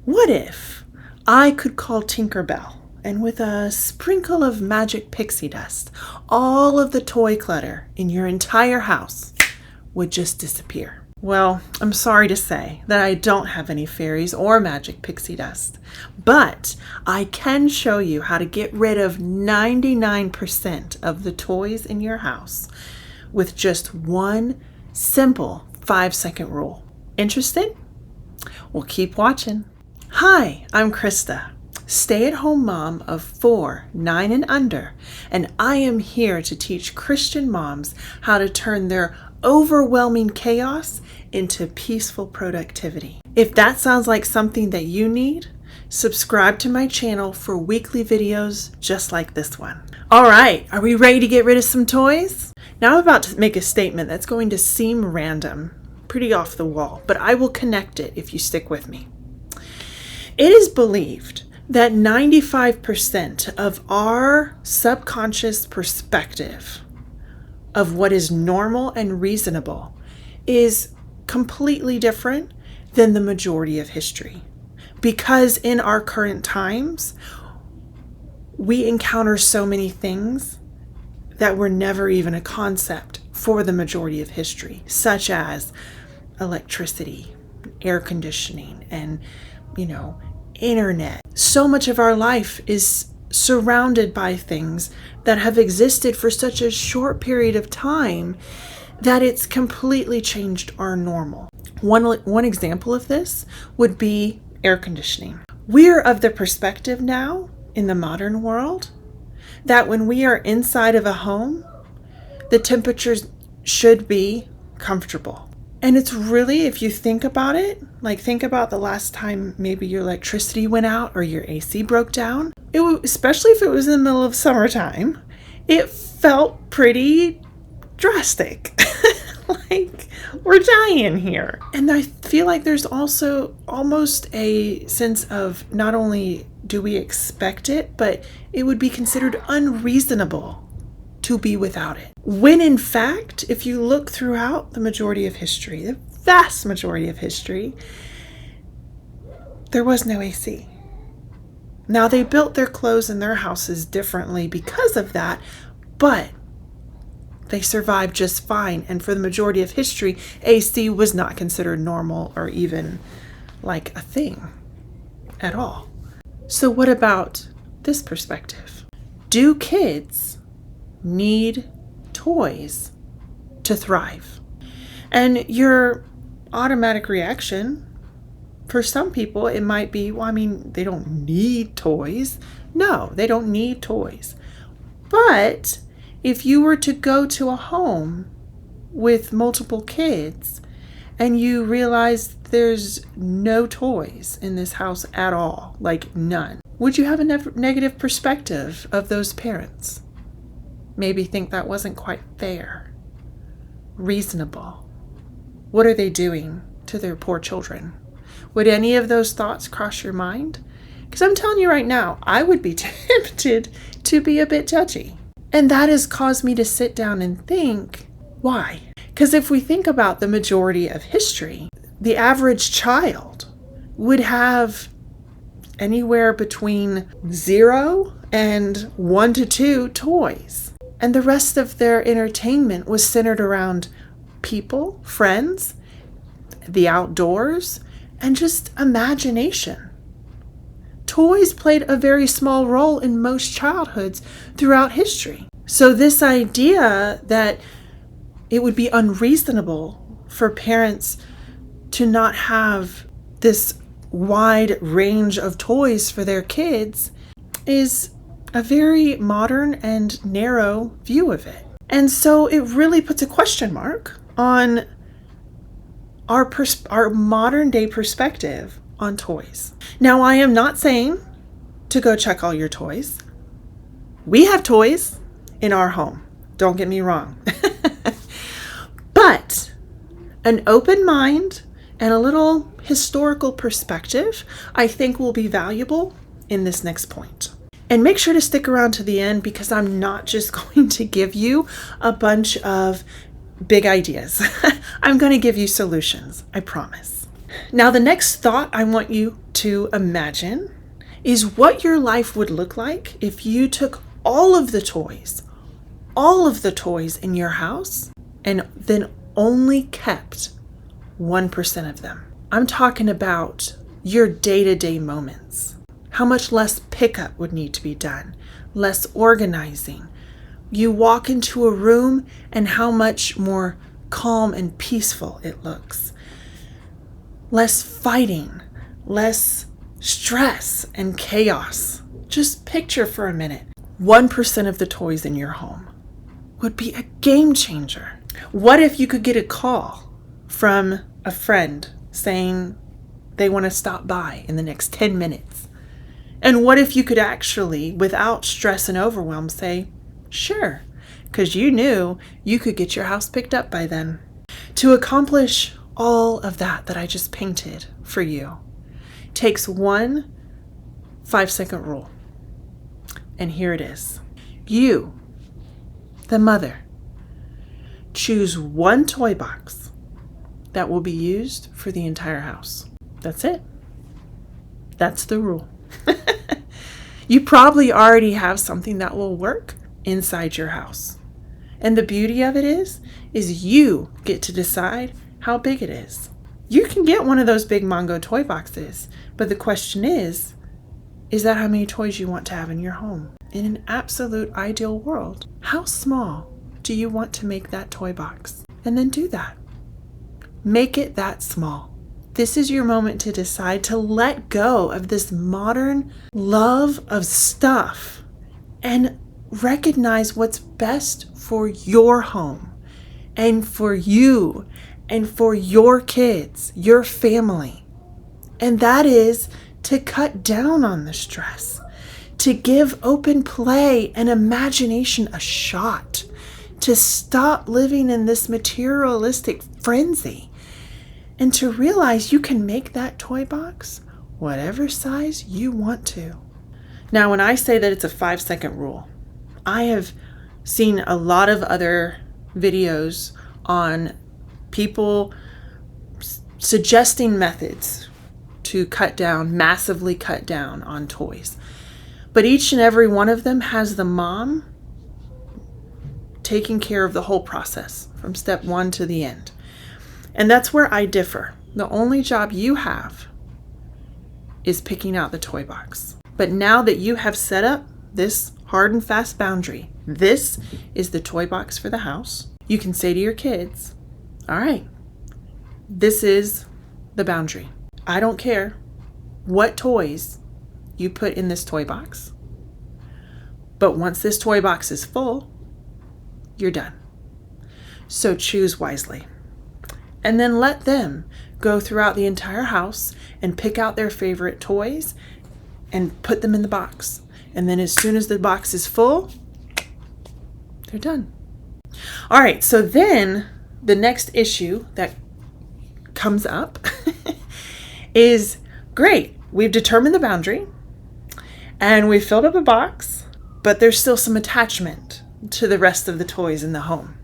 What if I could call Tinkerbell and with a sprinkle of magic pixie dust, all of the toy clutter in your entire house would just disappear? Well, I'm sorry to say that I don't have any fairies or magic pixie dust, but I can show you how to get rid of 99% of the toys in your house with just one simple 5-second rule. Interested? Well, keep watching. Hi, I'm Krista, stay-at-home mom of 4, 9 and under, and I am here to teach Christian moms how to turn their overwhelming chaos into peaceful productivity. If that sounds like something that you need, subscribe to my channel for weekly videos just like this one. All right, are we ready to get rid of some toys? Now I'm about to make a statement that's going to seem random, pretty off the wall, but I will connect it if you stick with me. It is believed that 95% of our subconscious perspective of what is normal and reasonable is completely different than the majority of history. Because in our current times, we encounter so many things that were never even a concept for the majority of history, such as electricity, air conditioning, and, internet. So much of our life is surrounded by things that have existed for such a short period of time that it's completely changed our normal. One example of this would be air conditioning. We're of the perspective now in the modern world that when we are inside of a home, the temperatures should be comfortable. And it's really, if you think about it, think about the last time maybe your electricity went out or your AC broke down. Especially if it was in the middle of summertime, it felt pretty drastic. We're dying here. And I feel like there's also almost a sense of not only do we expect it, but it would be considered unreasonable to be without it. When in fact, if you look throughout the majority of history, the vast majority of history, there was no AC. Now, they built their clothes and their houses differently because of that, but they survived just fine. And for the majority of history, AC was not considered normal or even like a thing at all. So what about this perspective? Do kids need toys to thrive? And your automatic reaction, for some people, it might be, they don't need toys. No, they don't need toys. But if you were to go to a home with multiple kids and you realize there's no toys in this house at all, none, would you have a negative perspective of those parents? Maybe think that wasn't quite fair, reasonable. What are they doing to their poor children? Would any of those thoughts cross your mind? Because I'm telling you right now, I would be tempted to be a bit judgy. And that has caused me to sit down and think, why? Because if we think about the majority of history, the average child would have anywhere between 0 and 1 to 2 toys. And the rest of their entertainment was centered around people, friends, the outdoors, and just imagination. Toys played a very small role in most childhoods throughout history. So this idea that it would be unreasonable for parents to not have this wide range of toys for their kids is a very modern and narrow view of it. And so it really puts a question mark on our modern day perspective on toys. Now, I am not saying to go check all your toys. We have toys in our home. Don't get me wrong. But an open mind and a little historical perspective, I think, will be valuable in this next point. And make sure to stick around to the end, because I'm not just going to give you a bunch of big ideas. I'm going to give you solutions, I promise. Now, the next thought I want you to imagine is what your life would look like if you took all of the toys in your house, and then only kept 1% of them. I'm talking about your day-to-day moments. How much less pickup would need to be done, less organizing. You walk into a room and how much more calm and peaceful it looks. Less fighting, less stress and chaos. Just picture for a minute, 1% of the toys in your home would be a game changer. What if you could get a call from a friend saying they want to stop by in the next 10 minutes? And what if you could actually, without stress and overwhelm, say, sure, because you knew you could get your house picked up by then. To accomplish all of that I just painted for you takes one 5-second rule. And here it is. You, the mother, choose one toy box that will be used for the entire house. That's it. That's the rule. You probably already have something that will work inside your house. And the beauty of it is you get to decide how big it is. You can get one of those big Mongo toy boxes, but the question is that how many toys you want to have in your home? In an absolute ideal world, how small do you want to make that toy box? And then do that. Make it that small. This is your moment to decide to let go of this modern love of stuff and recognize what's best for your home and for you and for your kids, your family. And that is to cut down on the stress, to give open play and imagination a shot, to stop living in this materialistic frenzy, and to realize you can make that toy box whatever size you want to. Now, when I say that it's a 5-second rule, I have seen a lot of other videos on people suggesting methods to massively cut down on toys. But each and every one of them has the mom taking care of the whole process from step 1 to the end. And that's where I differ. The only job you have is picking out the toy box. But now that you have set up this hard and fast boundary, this is the toy box for the house, you can say to your kids, all right, this is the boundary. I don't care what toys you put in this toy box, but once this toy box is full, you're done. So choose wisely. And then let them go throughout the entire house and pick out their favorite toys and put them in the box. And then as soon as the box is full, they're done. All right, so then the next issue that comes up is, great, we've determined the boundary and we've filled up a box, but there's still some attachment to the rest of the toys in the home.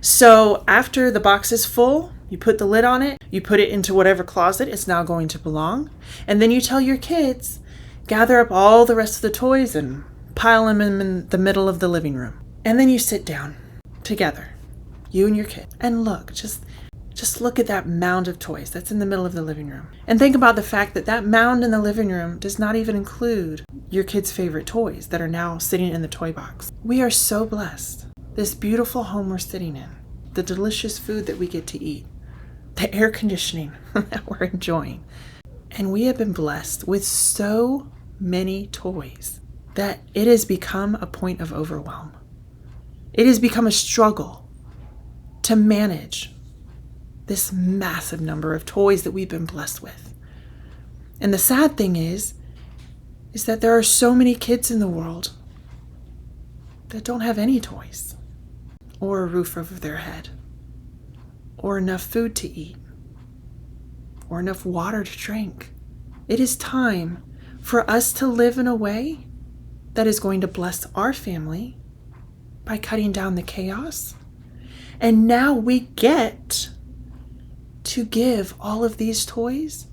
So after the box is full, you put the lid on it, you put it into whatever closet it's now going to belong, and then you tell your kids, gather up all the rest of the toys and pile them in the middle of the living room. And then you sit down together, you and your kid, and look, just look at that mound of toys that's in the middle of the living room. And think about the fact that that mound in the living room does not even include your kids' favorite toys that are now sitting in the toy box. We are so blessed. This beautiful home we're sitting in, the delicious food that we get to eat, the air conditioning that we're enjoying. And we have been blessed with so many toys that it has become a point of overwhelm. It has become a struggle to manage this massive number of toys that we've been blessed with. And the sad thing is that there are so many kids in the world that don't have any toys, or a roof over their head, or enough food to eat, or enough water to drink. It is time for us to live in a way that is going to bless our family by cutting down the chaos. And now we get to give all of these toys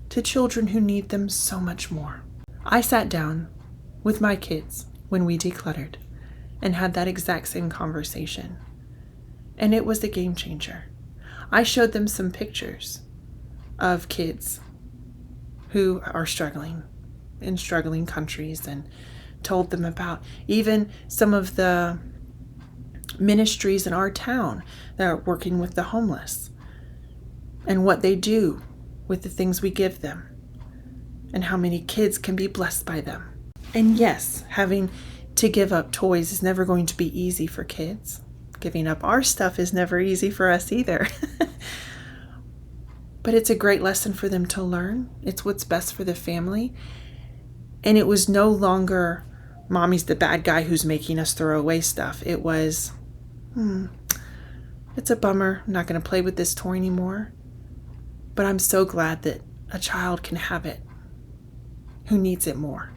to children who need them so much more. I sat down with my kids when we decluttered and had that exact same conversation. And it was a game changer. I showed them some pictures of kids who are struggling in struggling countries and told them about even some of the ministries in our town that are working with the homeless and what they do with the things we give them and how many kids can be blessed by them. And yes, having to give up toys is never going to be easy for kids. Giving up our stuff is never easy for us either. But it's a great lesson for them to learn. It's what's best for the family. And it was no longer mommy's the bad guy who's making us throw away stuff. It was, it's a bummer. I'm not going to play with this toy anymore. But I'm so glad that a child can have it who needs it more.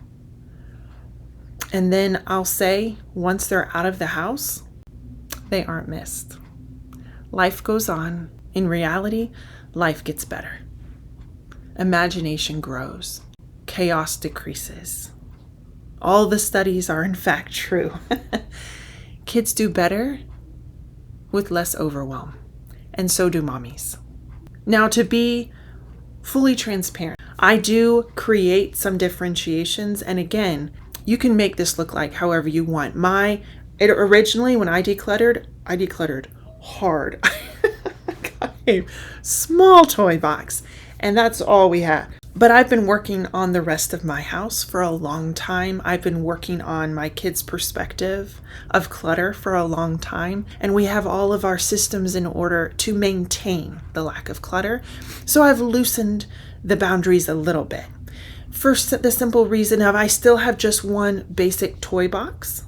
And then I'll say, once they're out of the house, they aren't missed. Life goes on. In reality, life gets better. Imagination grows. Chaos decreases. All the studies are in fact true. Kids do better with less overwhelm, and so do mommies. Now, to be fully transparent, I do create some differentiations, and again, you can make this look like however you want. Originally, when I decluttered hard. I got a small toy box, and that's all we had. But I've been working on the rest of my house for a long time. I've been working on my kids' perspective of clutter for a long time, and we have all of our systems in order to maintain the lack of clutter. So I've loosened the boundaries a little bit. First, the simple reason of I still have just one basic toy box,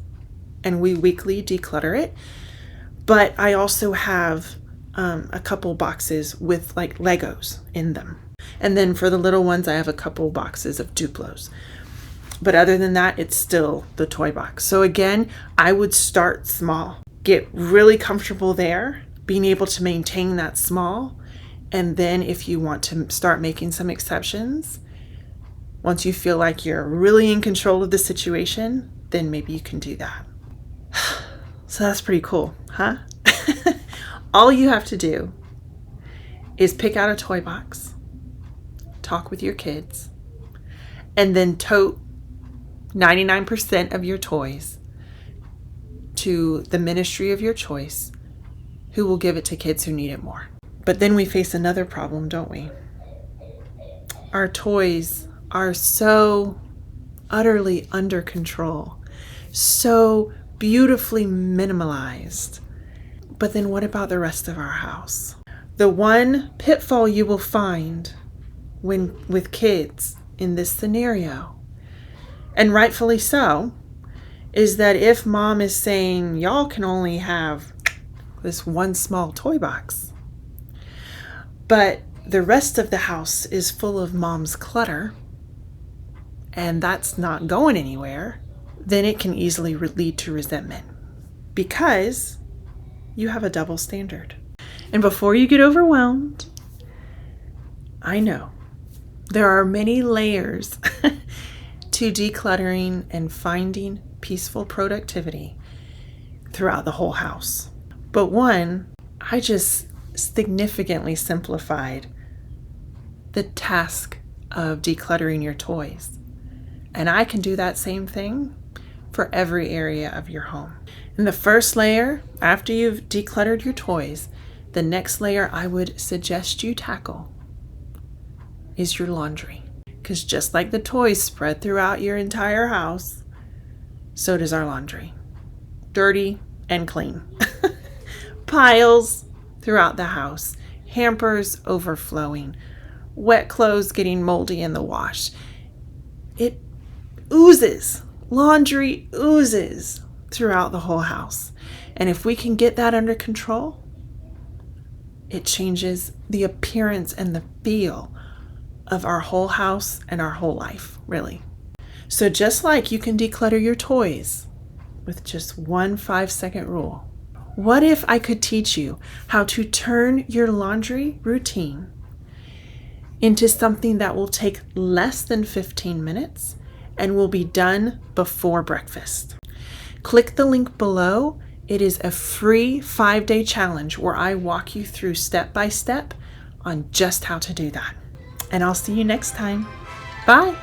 and we weekly declutter it. But I also have a couple boxes with like Legos in them. And then for the little ones, I have a couple boxes of Duplos. But other than that, it's still the toy box. So again, I would start small, get really comfortable there, being able to maintain that small. And then if you want to start making some exceptions, once you feel like you're really in control of the situation, then maybe you can do that. So that's pretty cool, huh? All you have to do is pick out a toy box, talk with your kids, and then tote 99% of your toys to the ministry of your choice, who will give it to kids who need it more. But then we face another problem, don't we? Our toys are so utterly under control, so beautifully minimalized. But then what about the rest of our house? The one pitfall you will find with kids in this scenario, and rightfully so, is that if mom is saying, y'all can only have this one small toy box, but the rest of the house is full of mom's clutter, and that's not going anywhere, then it can easily lead to resentment because you have a double standard. And before you get overwhelmed, I know there are many layers to decluttering and finding peaceful productivity throughout the whole house. But one, I just significantly simplified the task of decluttering your toys. And I can do that same thing for every area of your home. In the first layer, after you've decluttered your toys, the next layer I would suggest you tackle is your laundry. Because just like the toys spread throughout your entire house, so does our laundry. Dirty and clean. Piles throughout the house. Hampers overflowing. Wet clothes getting moldy in the wash. It oozes. Laundry oozes throughout the whole house. And if we can get that under control, it changes the appearance and the feel of our whole house and our whole life, really. So just like you can declutter your toys with just one 5-second rule, What if I could teach you how to turn your laundry routine into something that will take less than 15 minutes and will be done before breakfast? Click the link below. It is a free 5-day challenge where I walk you through step by step on just how to do that. And I'll see you next time. Bye.